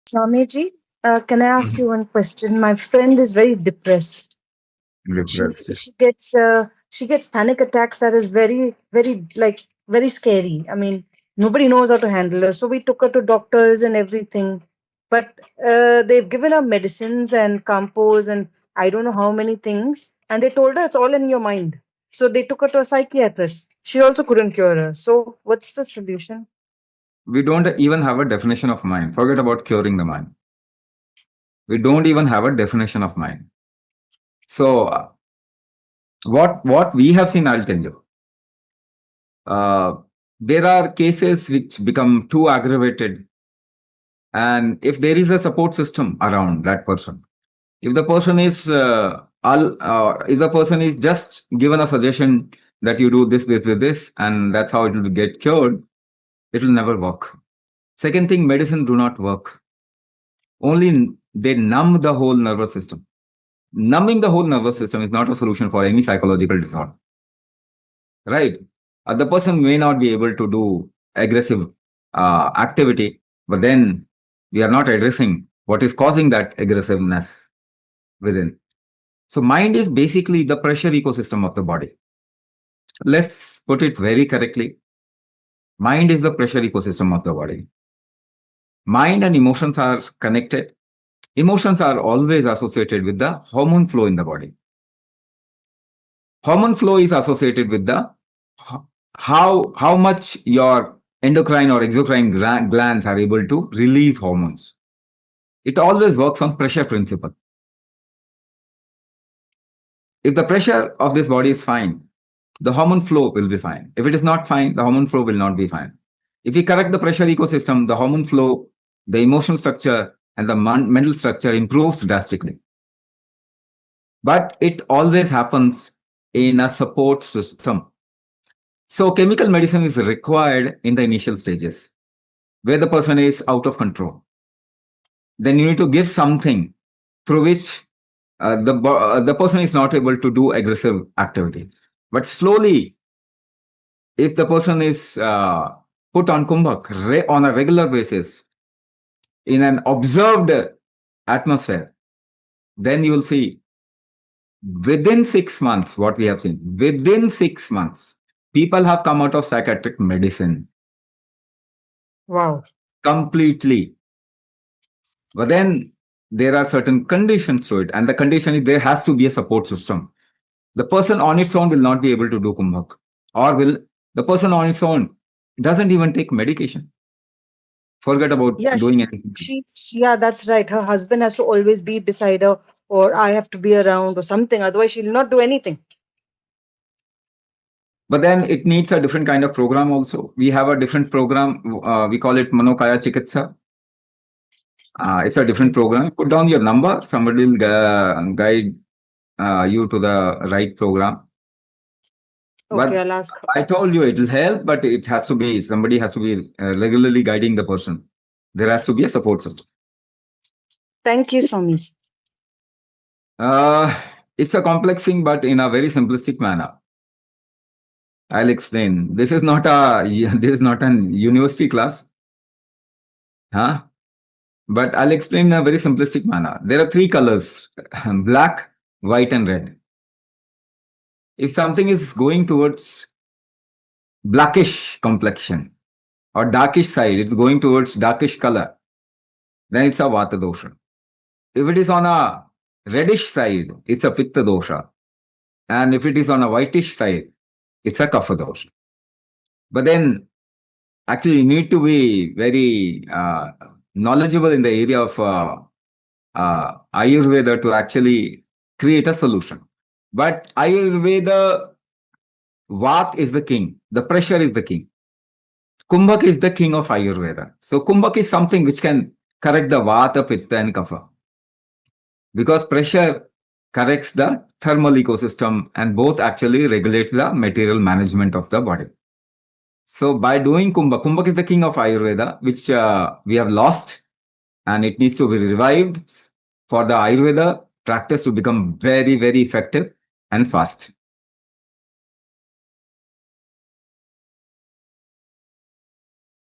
Swamiji, can I ask Mhm. you one question? My friend is very depressed. She Repressed. she gets panic attacks that is very like very scary. I mean, nobody knows how to handle her. So we took her to doctors and everything, but they've given her medicines and compos and I don't know how many things, and they told her it's all in your mind. So they took her to a psychiatrist. She also couldn't cure her. So what's the solution? We don't even have a definition of mind. Forget about curing the mind. We don't even have a definition of mind. So, what we have seen, I'll tell you. Uh, there are cases which become too aggravated, and if there is a support system around that person, if the person is if the person is just given a suggestion that you do this, and that's how it will get cured, it will never work. Second thing, medicine do not work. Only they numb the whole nervous system. Numbing the whole nervous system is not a solution for any psychological disorder, right? The person may not be able to do aggressive activity, but then we are not addressing what is causing that aggressiveness within. So, mind is basically the pressure ecosystem of the body. Let's put it very correctly. Mind is the pressure ecosystem of the body. Mind and emotions are connected. Emotions are always associated with the hormone flow in the body. Hormone flow is associated with the how much your endocrine or exocrine glands are able to release hormones. It always works on pressure principle. If the pressure of this body is fine, the hormone flow will be fine. If it is not fine, the hormone flow will not be fine. If we correct the pressure ecosystem, the hormone flow, the emotional structure, and the mental structure improves drastically. But it always happens in a support system. So, chemical medicine is required in the initial stages where the person is out of control. Then you need to give something through which the person is not able to do aggressive activity. But slowly, if the person is put on kumbhak on a regular basis in an observed atmosphere, then you will see within 6 months what we have seen. Within 6 months, people have come out of psychiatric medicine Wow. completely. But then there are certain conditions to it, and the condition is there has to be a support system. The person on its own will not be able to do kumbhak, or will the person on its own doesn't even take medication. Forget about Yeah, doing anything. yeah, that's right. Her husband has to always be beside her, or I have to be around, or something. Otherwise, she'll not do anything. But then it needs a different kind of program also. We have a different program. We call it Manokaya Chikitsa. It's a different program. Put down your number. Somebody will guide you to the right program. Okay, But I'll ask her. I told you it will help, but it has to be somebody has to be regularly guiding the person. There has to be a support system. Thank you, Swamiji. Uh, it's a complex thing, but in a very simplistic manner. I'll explain. This is not a this is not an university class, huh? But I'll explain in a very simplistic manner. There are three colors: black, white, and red. If something is going towards blackish complexion or darkish side, it's going towards darkish color, then it's a vata dosha. If it is on a reddish side, it's a pitta dosha. And if it is on a whitish side, it's a kapha dosha. But then actually you need to be very knowledgeable in the area of Ayurveda to actually create a solution. But Ayurveda, Vat is the king, the pressure is the king. Kumbhak is the king of Ayurveda. So Kumbhak is something which can correct the Vata, Pitta, and Kapha. Because pressure corrects the thermal ecosystem and both actually regulate the material management of the body. So by doing Kumbhak, Kumbhak is the king of Ayurveda, which we have lost, and it needs to be revived for the Ayurveda practice to become very, very effective and fast.